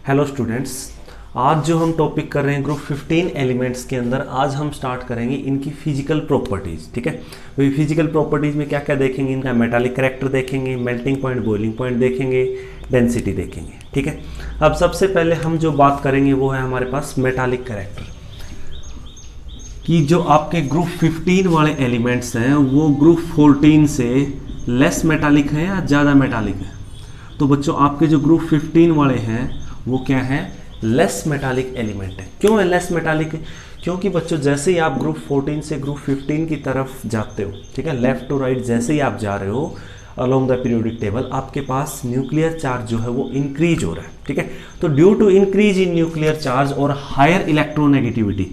Hello students, आज जो हम टॉपिक कर रहे हैं ग्रुप 15 एलिमेंट्स के अंदर, आज हम स्टार्ट करेंगे इनकी फिजिकल प्रॉपर्टीज़। ठीक है भाई, फिजिकल प्रॉपर्टीज़ में क्या क्या देखेंगे? इनका मेटालिक कैरेक्टर देखेंगे, मेल्टिंग पॉइंट, बॉइलिंग पॉइंट देखेंगे, डेंसिटी देखेंगे। ठीक है, अब सबसे पहले हम जो बात करेंगे वो है हमारे पास मेटालिक कैरेक्टर कि जो आपके ग्रुप 15 वाले एलिमेंट्स हैं वो ग्रुप 14 से लेस मेटालिक है या ज़्यादा मेटालिक है। तो बच्चों आपके जो ग्रुप 15 वाले हैं वो क्या है? लेस मेटालिक एलिमेंट है। क्यों है लेस मेटालिक? क्योंकि बच्चों जैसे ही आप ग्रुप 14 से ग्रुप 15 की तरफ जाते हो, ठीक है, लेफ्ट टू राइट जैसे ही आप जा रहे हो अलोंग द पीरियोडिक टेबल, आपके पास न्यूक्लियर चार्ज जो है वो इंक्रीज हो रहा है। ठीक है, तो due to increase in nuclear charge और हायर इलेक्ट्रोनेगेटिविटी,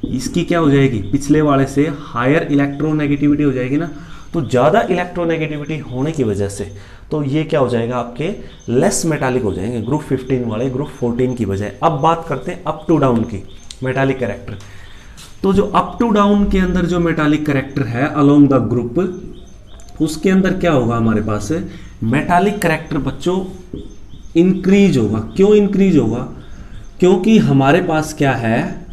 इसकी क्या हो जाएगी? पिछले वाले से हायर इलेक्ट्रोनेगेटिविटी हो जाएगी ना, तो ज़्यादा इलेक्ट्रोनेगेटिविटी होने की वजह से तो ये क्या हो जाएगा? आपके लेस मेटालिक हो जाएंगे ग्रुप 15 वाले ग्रुप 14 की बजाय। अब बात करते हैं अप टू डाउन की मेटालिक कैरेक्टर। तो जो अप टू डाउन के अंदर जो मेटालिक कैरेक्टर है अलोंग द ग्रुप, उसके अंदर क्या होगा हमारे पास? मेटालिक कैरेक्टर बच्चों इंक्रीज होगा। क्यों इंक्रीज होगा? क्योंकि हमारे पास क्या है,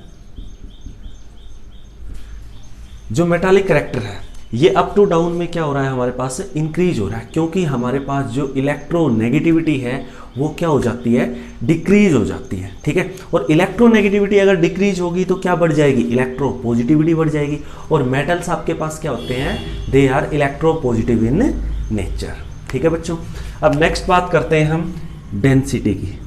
जो मेटालिक कैरेक्टर है ये अप टू डाउन में क्या हो रहा है? हमारे पास इंक्रीज हो रहा है, क्योंकि हमारे पास जो इलेक्ट्रोनेगेटिविटी है वो क्या हो जाती है? डिक्रीज हो जाती है। ठीक है, और इलेक्ट्रोनेगेटिविटी अगर डिक्रीज होगी तो क्या बढ़ जाएगी? इलेक्ट्रो पॉजिटिविटी बढ़ जाएगी। और मेटल्स आपके पास क्या होते हैं? They are electropositive in nature. ठीक है बच्चों, अब नेक्स्ट बात करते हैं हम डेंसिटी की।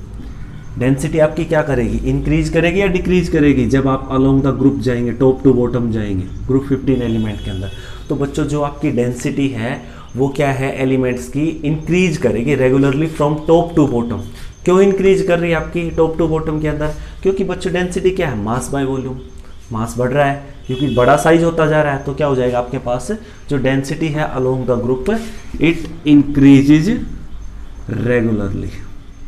डेंसिटी आपकी क्या करेगी? इंक्रीज करेगी या डिक्रीज करेगी? जब आप अलोंग द ग्रुप जाएंगे, टॉप टू बॉटम जाएंगे ग्रुप 15 एलिमेंट के अंदर, तो बच्चों जो आपकी डेंसिटी है वो क्या है? एलिमेंट्स की इंक्रीज करेगी regularly from top to bottom. क्यों इंक्रीज कर रही है आपकी टॉप टू बॉटम के अंदर? क्योंकि बच्चों डेंसिटी क्या है? Mass by volume. मास बढ़ रहा है क्योंकि बड़ा साइज होता जा रहा है, तो क्या हो जाएगा आपके पास? जो डेंसिटी है along the group it increases regularly.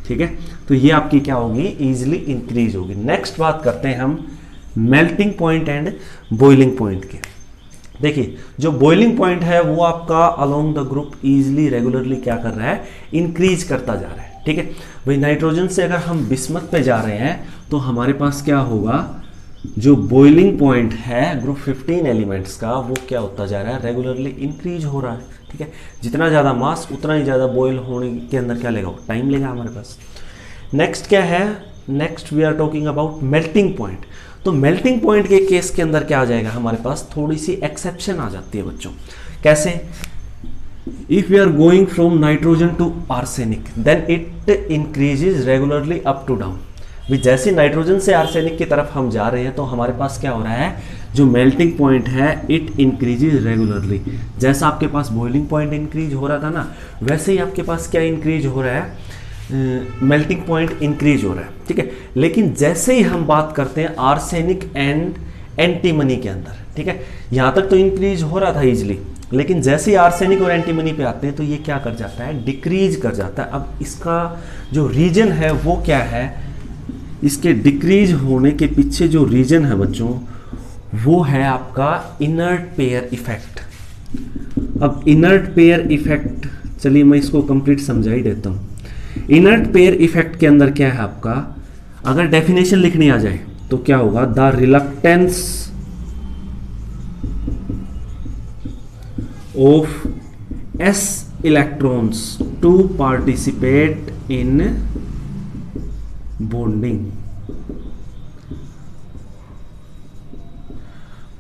ठीक है, तो ये आपकी क्या होगी? इजीली इंक्रीज होगी। नेक्स्ट बात करते हैं हम melting point and boiling point की। देखिए जो बॉइलिंग पॉइंट है वो आपका along the group easily regularly क्या कर रहा है? इंक्रीज करता जा रहा है। ठीक है भाई, नाइट्रोजन से अगर हम बिस्मथ पे जा रहे हैं तो हमारे पास क्या होगा? जो बॉइलिंग पॉइंट है ग्रुप 15 एलिमेंट्स का वो क्या होता जा रहा है? रेगुलरली इंक्रीज हो रहा है। ठीक है, जितना ज़्यादा मास उतना ही ज़्यादा बॉयल होने के अंदर क्या लेगा? टाइम लेगा हमारे पास। नेक्स्ट क्या है? Next we are talking about melting point. तो मेल्टिंग पॉइंट के केस के अंदर क्या आ जाएगा? हमारे पास थोड़ी सी एक्सेप्शन आ जाती है बच्चों। कैसे? If we are going from nitrogen to arsenic then it increases regularly up to down. भी जैसे नाइट्रोजन से आर्सेनिक की तरफ हम जा रहे हैं तो हमारे पास क्या हो रहा है? जो मेल्टिंग पॉइंट है इट इंक्रीजेज रेगुलरली। जैसा आपके पास बॉइलिंग पॉइंट इंक्रीज हो रहा था ना, वैसे ही आपके पास क्या इंक्रीज हो रहा है? मेल्टिंग पॉइंट इंक्रीज हो रहा है। ठीक है, लेकिन जैसे ही हम बात करते हैं आर्सेनिक एंड एंटीमनी के अंदर, ठीक है, यहाँ तक तो इंक्रीज हो रहा था इजिली, लेकिन जैसे ही आर्सेनिक और एंटीमनी पे आते हैं तो ये क्या कर जाता है? डिक्रीज कर जाता है। अब इसका जो रीजन है वो क्या है? इसके डिक्रीज होने के पीछे जो रीजन है बच्चों वो है आपका इनर्ट पेयर इफेक्ट। अब इनर्ट पेयर इफेक्ट, चलिए मैं इसको कंप्लीट समझा ही देता हूँ। इनर्ट पेयर इफेक्ट के अंदर क्या है आपका? अगर डेफिनेशन लिखनी आ जाए तो क्या होगा? The reluctance of s electrons to participate in bonding.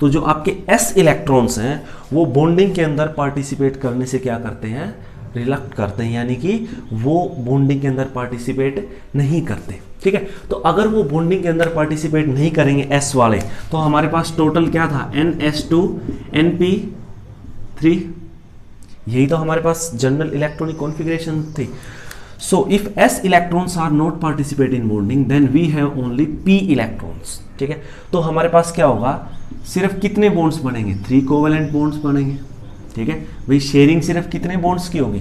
तो जो आपके एस इलेक्ट्रॉन्स हैं वो बॉन्डिंग के अंदर पार्टिसिपेट करने से क्या करते हैं? रिलक्ट करते हैं, यानी कि वो बॉन्डिंग के अंदर पार्टिसिपेट नहीं करते। ठीक है, तो अगर वो बॉन्डिंग के अंदर पार्टिसिपेट नहीं करेंगे एस वाले, तो हमारे पास टोटल क्या था? NS2 NP3, यही तो हमारे पास जनरल इलेक्ट्रॉनिक कॉन्फ़िगरेशन थी। So if S electrons are not participate in bonding then we have only P electrons। ठीक है, तो हमारे पास क्या होगा? सिर्फ कितने बॉन्ड्स बनेंगे? 3 कोवेलेंट बॉन्ड्स बनेंगे। ठीक है भाई, शेयरिंग सिर्फ कितने बॉन्ड्स की होगी?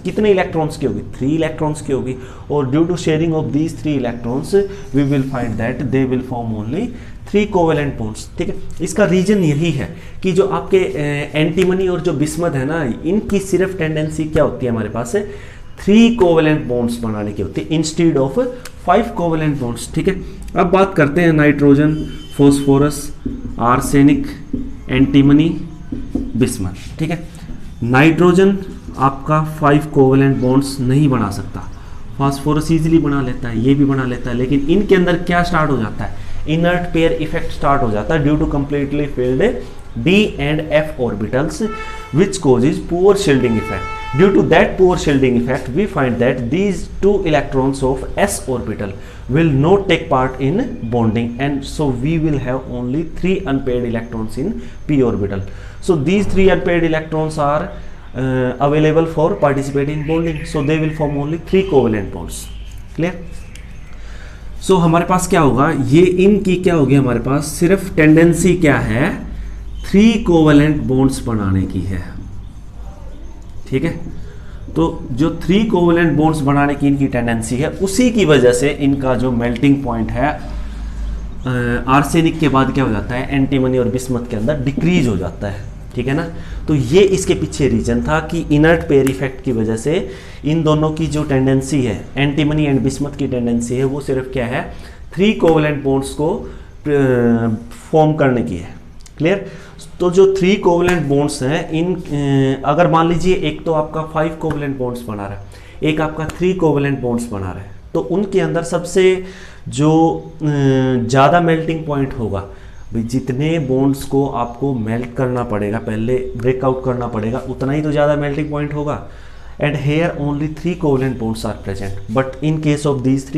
कितने इलेक्ट्रॉन्स की होगी? 3 इलेक्ट्रॉन्स की होगी। और due to sharing of these 3 electrons we will find that they will form only 3 covalent bonds. ठीक है, इसका रीजन यही है कि जो आपके एंटीमनी और जो बिस्मथ है ना, इनकी सिर्फ टेंडेंसी क्या होती है? हमारे पास 3 कोवेलेंट बॉन्ड्स बनाने की होती है इंस्टेड ऑफ 5 कोवेलेंट बॉन्ड्स, ठीक है। अब बात करते हैं nitrogen, phosphorus, arsenic, antimony, bismuth, ठीक है। नाइट्रोजन आपका 5 कोवेलेंट बॉन्ड्स नहीं बना सकता, फास्फोरस इजीली बना लेता है, ये भी बना लेता है, लेकिन इनके अंदर क्या स्टार्ट हो जाता है, इनर्ट पेयर इफेक्ट स्टार्ट हो जाता है due to completely filled D and F orbitals, which causes poor shielding effect. Due to that poor shielding effect, we find that these 2 electrons of S orbital will not take part in bonding, and so we will have only 3 unpaired electrons in P orbital. So these 3 unpaired electrons are available for participating in bonding, so they will form only 3 covalent bonds. Clear? So हमारे पास क्या होगा, ये इनकी क्या होगी, हमारे पास सिर्फ tendency क्या है, 3 कोवेलेंट बॉन्ड्स बनाने की है, ठीक है। तो जो 3 कोवेलेंट बॉन्ड्स बनाने की इनकी टेंडेंसी है, उसी की वजह से इनका जो मेल्टिंग पॉइंट है आर्सेनिक के बाद क्या हो जाता है, एंटीमनी और बिस्मथ के अंदर डिक्रीज हो जाता है, ठीक है ना। तो ये इसके पीछे रीजन था कि इनर्ट पेयर इफेक्ट की वजह से इन दोनों की जो टेंडेंसी है, एंटीमनी एंड बिस्मथ की टेंडेंसी है, वो सिर्फ क्या है, 3 कोवेलेंट बॉन्ड्स को फॉर्म करने की है। क्लियर? तो जो 3 कोवेलेंट बॉन्ड्स हैं, इन अगर मान लीजिए एक तो आपका 5 कोवेलेंट बॉन्ड्स बना रहा है, एक आपका 3 कोवेलेंट बॉन्ड्स बना रहा है, तो उनके अंदर सबसे जो ज़्यादा मेल्टिंग पॉइंट होगा, भाई जितने बॉन्ड्स को आपको मेल्ट करना पड़ेगा, पहले ब्रेकआउट करना पड़ेगा, उतना ही तो ज़्यादा मेल्टिंग पॉइंट होगा। And here only 3 covalent bonds are present, but in case of these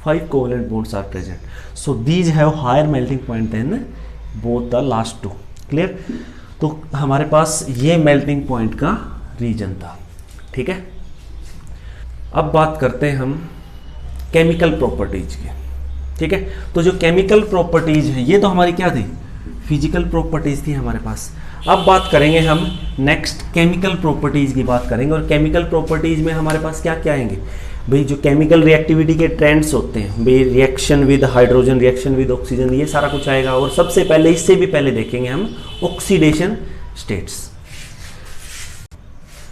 5 covalent bonds are present, so these have higher melting point than both the last 2। Clear? तो हमारे पास ये मेल्टिंग पॉइंट का reason था, ठीक है। अब बात करते हैं हम केमिकल प्रॉपर्टीज की, ठीक है। तो जो केमिकल प्रॉपर्टीज है, ये तो हमारी क्या थी, फिजिकल प्रॉपर्टीज थी हमारे पास। अब बात करेंगे हम नेक्स्ट केमिकल प्रॉपर्टीज की बात करेंगे, और केमिकल प्रॉपर्टीज में हमारे पास क्या क्या आएंगे, भाई जो केमिकल रिएक्टिविटी के ट्रेंड्स होते हैं, भाई reaction with hydrogen, reaction with oxygen, ये सारा कुछ आएगा। और सबसे पहले, इससे भी पहले देखेंगे हम oxidation states.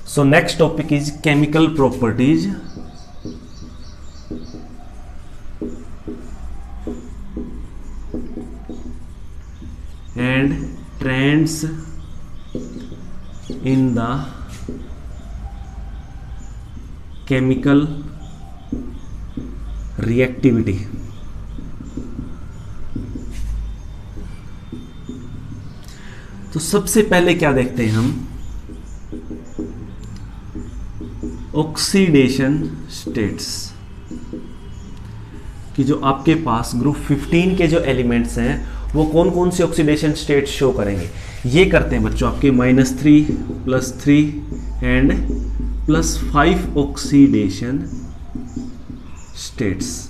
So next topic is chemical properties and trends in the chemical reactivity। तो सबसे पहले क्या देखते हैं हम, ऑक्सीडेशन स्टेट्स कि जो आपके पास ग्रुप 15 के जो एलिमेंट्स हैं, वो कौन कौन से ऑक्सीडेशन स्टेट शो करेंगे। ये करते हैं बच्चों आपके -3 +3 एंड +5 ऑक्सीडेशन स्टेट्स।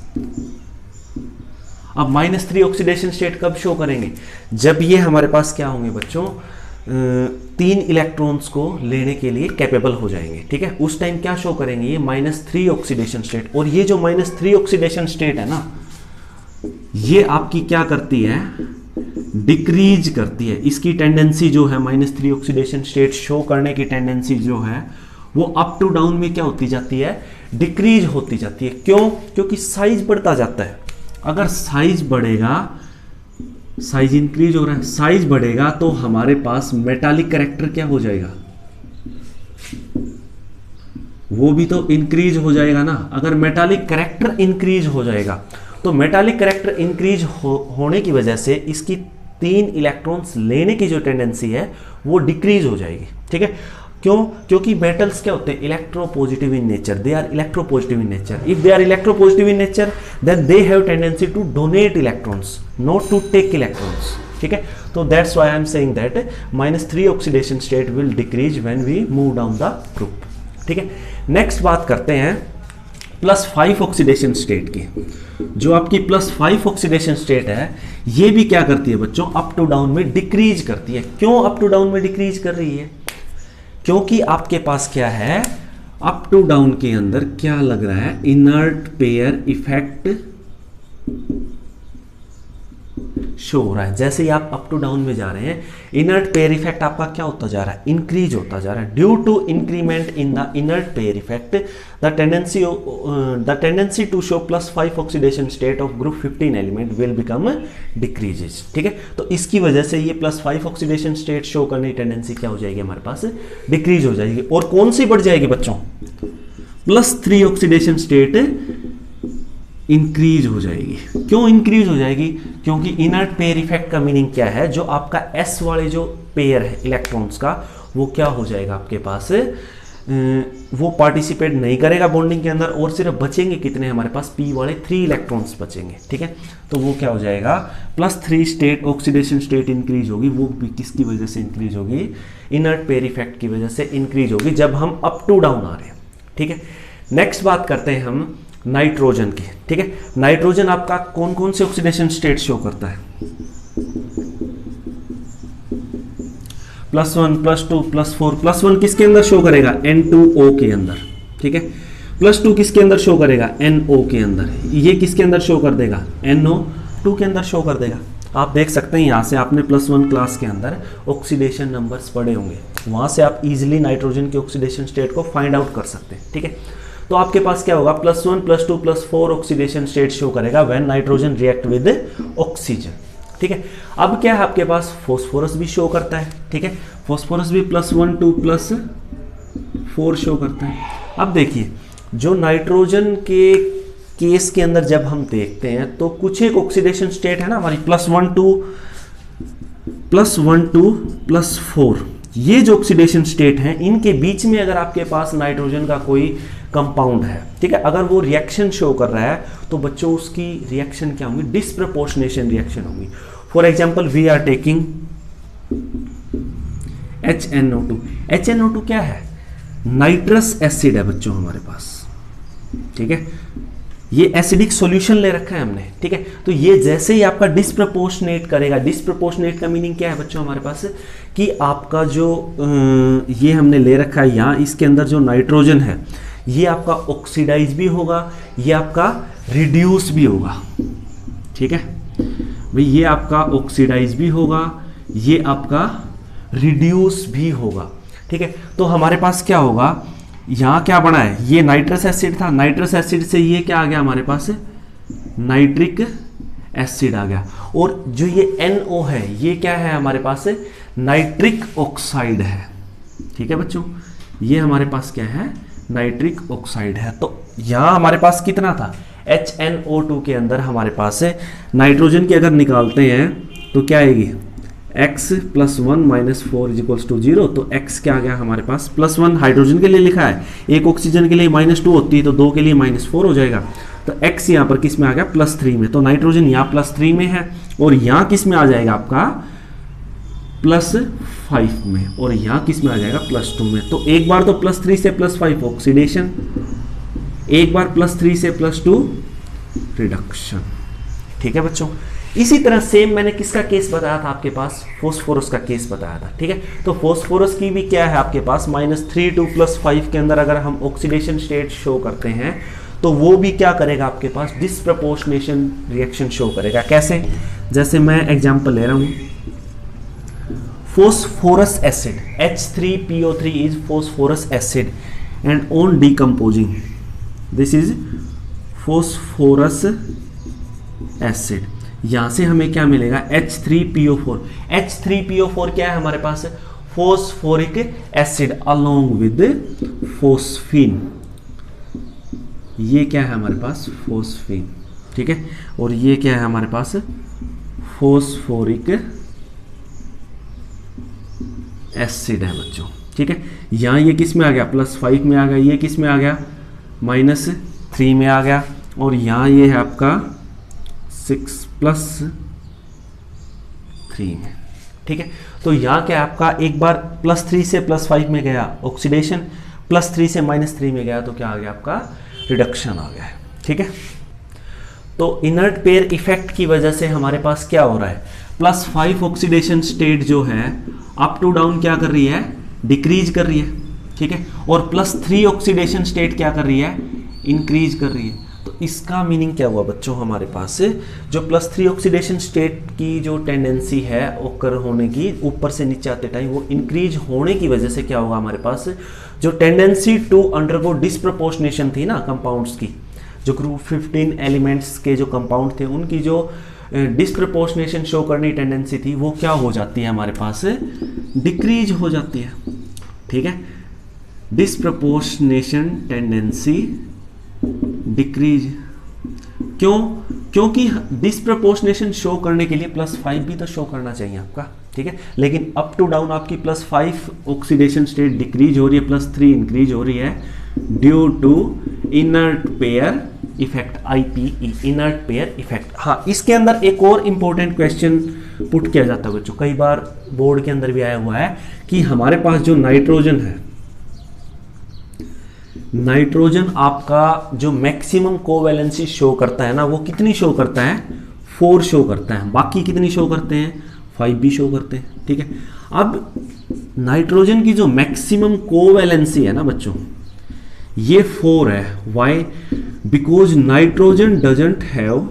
अब -3 ऑक्सीडेशन स्टेट कब शो करेंगे, जब ये हमारे पास क्या होंगे बच्चों, 3 इलेक्ट्रॉन्स को लेने के लिए कैपेबल हो जाएंगे, ठीक है। उस टाइम क्या शो करेंगे, ये -3 ऑक्सीडेशन स्टेट। और ये जो -3 ऑक्सीडेशन स्टेट है ना, ये आपकी क्या करती है, डिक्रीज करती है। इसकी टेंडेंसी जो है, -3 ऑक्सीडेशन स्टेट शो करने की टेंडेंसी जो है, वो अप टू डाउन में क्या होती जाती है, डिक्रीज होती जाती है। क्यों? क्योंकि साइज बढ़ता जाता है। अगर साइज बढ़ेगा, साइज इंक्रीज हो रहा है, साइज बढ़ेगा तो हमारे पास मेटालिक कैरेक्टर क्या हो जाएगा, वो भी तो इंक्रीज हो जाएगा ना। अगर मेटालिक कैरेक्टर इंक्रीज हो जाएगा, तो मेटालिक कैरेक्टर इंक्रीज होने की वजह से इसकी 3 इलेक्ट्रॉन्स लेने की जो टेंडेंसी है, वो डिक्रीज हो जाएगी, ठीक है। क्यों? क्योंकि मेटल्स क्या होते हैं, electropositive in nature, they are electropositive in nature. If they are electropositive in nature, then they have tendency to donate electrons, not to take electrons, ठीक है। तो that's why I am saying that -3 oxidation state will decrease when we move down the group, ठीक है। Next बात करते हैं +5 oxidation state की। जो आपकी +5 ऑक्सीडेशन स्टेट है, ये भी क्या करती है बच्चों, अप टू डाउन में डिक्रीज करती है। क्यों अप टू डाउन में डिक्रीज कर रही है? क्योंकि आपके पास क्या है, अप टू डाउन के अंदर क्या लग रहा है, इनर्ट पेयर इफेक्ट शो हो रहा है। जैसे ही आप अप टू डाउन में जा रहे हैं, इनर्ट पेयर इफेक्ट आपका क्या होता जा रहा है, इंक्रीज होता जा रहा है। Due to increment in the inert pair effect the tendency to show +5 oxidation state of group 15 element will become decreases. ठीक है, तो इसकी वजह से ये +5 ऑक्सीडेशन स्टेट शो करने की टेंडेंसी क्या हो जाएगी हमारे पास, डिक्रीज हो जाएगी। और कौन सी बढ़ जाएगी बच्चों, +3 ऑक्सीडेशन स्टेट इंक्रीज हो जाएगी। क्यों इंक्रीज हो जाएगी, क्योंकि इनर्ट पेयर इफेक्ट का मीनिंग क्या है, जो आपका एस वाले जो पेयर है इलेक्ट्रॉन्स का, वो क्या हो जाएगा आपके पास, वो पार्टिसिपेट नहीं करेगा बॉन्डिंग के अंदर, और सिर्फ बचेंगे कितने हमारे पास, पी वाले 3 इलेक्ट्रॉन्स बचेंगे। ठीक है, तो वो क्या हो जाएगा, +3 स्टेट ऑक्सीडेशन स्टेट इंक्रीज होगी। वो भी किसकी वजह से इंक्रीज होगी, इनर्ट पेयर इफेक्ट की वजह से इंक्रीज होगी, जब हम अप टू डाउन आ रहे हैं। ठीक है, नेक्स्ट बात करते हैं हम नाइट्रोजन की। ठीक है, नाइट्रोजन आपका कौन कौन से ऑक्सीडेशन स्टेट शो करता है, +1 +2 +4। +1 किसके अंदर शो करेगा, N2O के अंदर। ठीक है, +2 किसके अंदर शो करेगा, NO के अंदर। ये किसके अंदर शो कर देगा, NO2 के अंदर शो कर देगा। आप देख सकते हैं यहाँ से आपने +1 क्लास के अंदर ऑक्सीडेशन नंबर्स पढ़े होंगे, वहाँ से आप इजीली नाइट्रोजन के ऑक्सीडेशन स्टेट को फाइंड आउट कर सकते हैं। ठीक है, तो आपके पास क्या होगा, +1 +2 +4 ऑक्सीडेशन स्टेट शो करेगा when nitrogen react with oxygen. ठीक है, अब क्या है आपके पास, फॉस्फोरस भी शो करता है। ठीक है, फॉस्फोरस भी +1 2 +4 शो करता है। अब देखिए, जो नाइट्रोजन के केस के अंदर जब हम देखते हैं तो कुछ एक ऑक्सीडेशन स्टेट है ना हमारी, +1 2 +4, ये जो ऑक्सीडेशन स्टेट हैं, इनके बीच में अगर आपके पास नाइट्रोजन का कोई कंपाउंड है, ठीक है, अगर वो रिएक्शन शो कर रहा है, तो बच्चों उसकी रिएक्शन क्या होंगी, डिस्प्रपोर्शनेशन रिएक्शन होगी। For example we are taking HNO2। HNO2 क्या है, नाइट्रस एसिड है बच्चों हमारे पास। ठीक है, ये एसिडिक सॉल्यूशन ले रखा है हमने। ठीक है, तो ये जैसे ही आपका डिस्प्रपोर्शनेट करेगा, डिस्प्रपोर्शनेट का मीनिंग क्या है बच्चों हमारे पास, कि आपका जो ये हमने ले रखा है यहाँ, इसके अंदर जो नाइट्रोजन है, ये आपका ऑक्सीडाइज भी होगा, ये आपका रिड्यूस भी होगा। ठीक है भाई, ये आपका ऑक्सीडाइज भी होगा, ये आपका रिड्यूस भी होगा। ठीक है, तो हमारे पास क्या होगा, यहाँ क्या बना है, ये नाइट्रस एसिड था, नाइट्रस एसिड से ये क्या आ गया हमारे पास, नाइट्रिक एसिड आ गया। और जो ये NO है, ये क्या है हमारे पास, नाइट्रिक ऑक्साइड है। ठीक है बच्चों, ये हमारे पास क्या है, नाइट्रिक ऑक्साइड है। तो यहाँ हमारे पास कितना था, HNO2 के अंदर हमारे पास है नाइट्रोजन की अगर निकालते हैं तो क्या आएगी, x + 1 - 4 = 0। तो x क्या आ गया हमारे पास, +1 हाइड्रोजन के लिए लिखा है, एक ऑक्सीजन के लिए -2 होती है, तो 2 के लिए -4 हो जाएगा। तो x यहाँ पर किस में आ गया, +3 में। तो नाइट्रोजन यहाँ +3 में है, और यहाँ किस में आ जाएगा आपका, +5 में, और यहाँ किस में आ जाएगा, +2 में। तो एक बार तो +3 से +5 ऑक्सीडेशन, एक बार +3 से +2 रिडक्शन। ठीक है बच्चों, इसी तरह सेम मैंने किसका केस बताया था आपके पास, फॉस्फोरस का केस बताया था। ठीक है, तो फॉस्फोरस की भी क्या है आपके पास, -3 to +5 के अंदर अगर हम ऑक्सीडेशन स्टेट शो करते हैं, तो वो भी क्या करेगा आपके पास, डिस्प्रपोर्शनेशन रिएक्शन शो करेगा। कैसे, जैसे मैं एग्जांपल ले रहा हूं, phosphorus acid H3PO3 is phosphorus acid and on decomposing this is phosphorus acid। यहां से हमें क्या मिलेगा, H3PO4। H3PO4 क्या है हमारे पास, phosphoric acid along with phosphine. ये क्या है हमारे पास, फोस्फीन। ठीक है, और ये क्या है हमारे पास, फोस्फोरिक एसिड है बच्चों। ठीक है, यहाँ ये किस में आ गया, +5 में आ गया, ये किस में आ गया, -3 में आ गया, और यहाँ ये है आपका 6 +3 में। ठीक है, तो यहाँ क्या आपका, एक बार +3 से +5 में गया ऑक्सीडेशन, +3 से -3 में गया, तो क्या आ गया आपका, रिडक्शन आ गया है। ठीक है, तो इनर्ट पेयर इफेक्ट की वजह से हमारे पास क्या हो रहा है, +5 ऑक्सीडेशन स्टेट जो है अप टू डाउन क्या कर रही है, डिक्रीज कर रही है। ठीक है, और +3 ऑक्सीडेशन स्टेट क्या कर रही है, इंक्रीज कर रही है। तो इसका मीनिंग क्या हुआ बच्चों, हमारे पास जो +3 ऑक्सीडेशन स्टेट की जो टेंडेंसी है ओकर होने की, ऊपर से नीचे आते टाइम वो इंक्रीज होने की वजह से क्या होगा, हमारे पास जो टेंडेंसी टू अंडरगो डिस्प्रपोर्शनेशन थी ना कंपाउंड्स की, जो ग्रुप 15 एलिमेंट्स के जो कंपाउंड थे उनकी जो डिस्प्रपोर्शनेशन शो करने की टेंडेंसी थी वो क्या हो जाती है, हमारे पास डिक्रीज हो जाती है। ठीक है, डिस्प्रपोर्शनेशन टेंडेंसी डिक्रीज, क्यों? क्योंकि डिस्प्रपोर्शनेशन शो करने के लिए +5 भी तो शो करना चाहिए आपका। ठीक है, लेकिन अप टू डाउन आपकी +5 ऑक्सीडेशन स्टेट डिक्रीज हो रही है, +3 इंक्रीज हो रही है due to inert pair effect, IPE, inert pair effect. हाँ, इसके अंदर एक और इंपॉर्टेंट क्वेश्चन पुट किया जाता है बच्चों, कई बार बोर्ड के अंदर भी आया हुआ है कि हमारे पास जो नाइट्रोजन है, नाइट्रोजन आपका जो मैक्सिमम कोवैलेंसी शो करता है ना, वो कितनी शो करता है, 4 शो करता है। बाकी कितनी शो करते हैं, 5 भी शो करते हैं। ठीक है, अब नाइट्रोजन की जो मैक्सिमम कोवैलेंसी है ना बच्चों, ये 4 है। Why? Because nitrogen doesn't have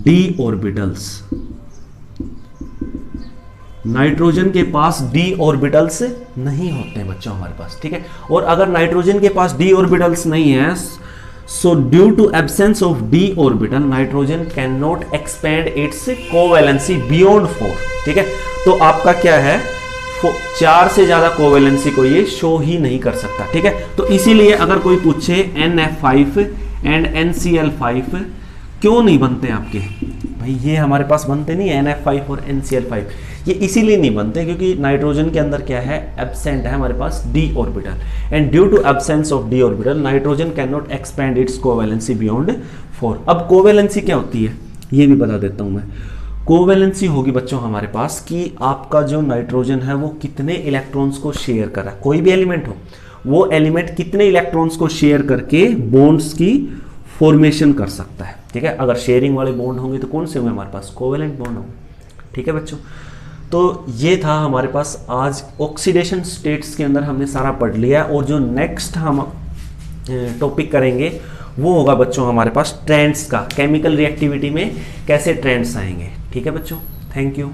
d orbitals, nitrogen के पास d ऑर्बिटल्स नहीं होते हैं बच्चों हमारे पास। ठीक है, और अगर नाइट्रोजन के पास d ऑर्बिटल्स नहीं है, so due to absence of d orbital nitrogen can not expand its covalency beyond 4। ठीक है, तो आपका क्या है, 4 से ज्यादा कोवैलेंसी को ये शो ही नहीं कर सकता। ठीक है, तो इसीलिए अगर कोई पूछे NF5 एंड NCl5 क्यों नहीं बनते आपके, भाई ये हमारे पास बनते नहीं है NF5 और NCl5, ये इसीलिए नहीं बनते क्योंकि नाइट्रोजन के अंदर क्या है, एब्सेंट है हमारे पास d orbital, and due to absence of d orbital nitrogen can not expand its covalency beyond 4। अब कोवैलेंसी क्या होती है ये भी बता देता हूं मैं। कोवैलेंसी होगी बच्चों हमारे पास कि आपका जो नाइट्रोजन है वो कितने इलेक्ट्रॉन्स को शेयर कर रहा है, कोई भी एलिमेंट हो, वो एलिमेंट कितने इलेक्ट्रॉन्स को शेयर करके बॉन्ड्स की फॉर्मेशन कर सकता है। ठीक है, अगर शेयरिंग वाले बॉन्ड होंगे तो कौन से होंगे हमारे पास, कोवैलेंट बॉन्ड होंगे। ठीक है बच्चों, तो ये था हमारे पास आज ऑक्सीडेशन स्टेट्स के अंदर हमने सारा पढ़ लिया, और जो नेक्स्ट हम टॉपिक करेंगे वो होगा बच्चों हमारे पास ट्रेंड्स का, केमिकल रिएक्टिविटी में कैसे ट्रेंड्स आएंगे। ठीक है बच्चों, थैंक यू।